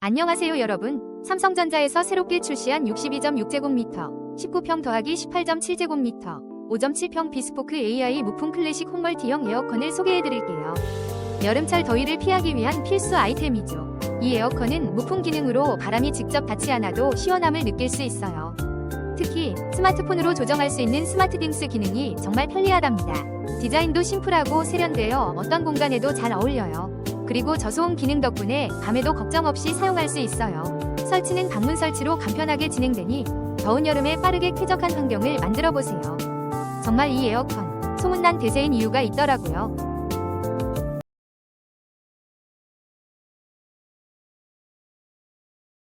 안녕하세요 여러분. 삼성전자에서 새롭게 출시한 62.6제곱미터, 19평 더하기 18.7제곱미터, 5.7평 비스포크 AI 무풍 클래식 홈멀티형 에어컨을 소개해드릴게요. 여름철 더위를 피하기 위한 필수 아이템이죠. 이 에어컨은 무풍 기능으로 바람이 직접 닿지 않아도 시원함을 느낄 수 있어요. 특히 스마트폰으로 조정할 수 있는 스마트딩스 기능이 정말 편리하답니다. 디자인도 심플하고 세련되어 어떤 공간에도 잘 어울려요. 그리고 저소음 기능 덕분에 밤에도 걱정 없이 사용할 수 있어요. 설치는 방문 설치로 간편하게 진행되니 더운 여름에 빠르게 쾌적한 환경을 만들어보세요. 정말 이 에어컨 소문난 대세인 이유가 있더라고요.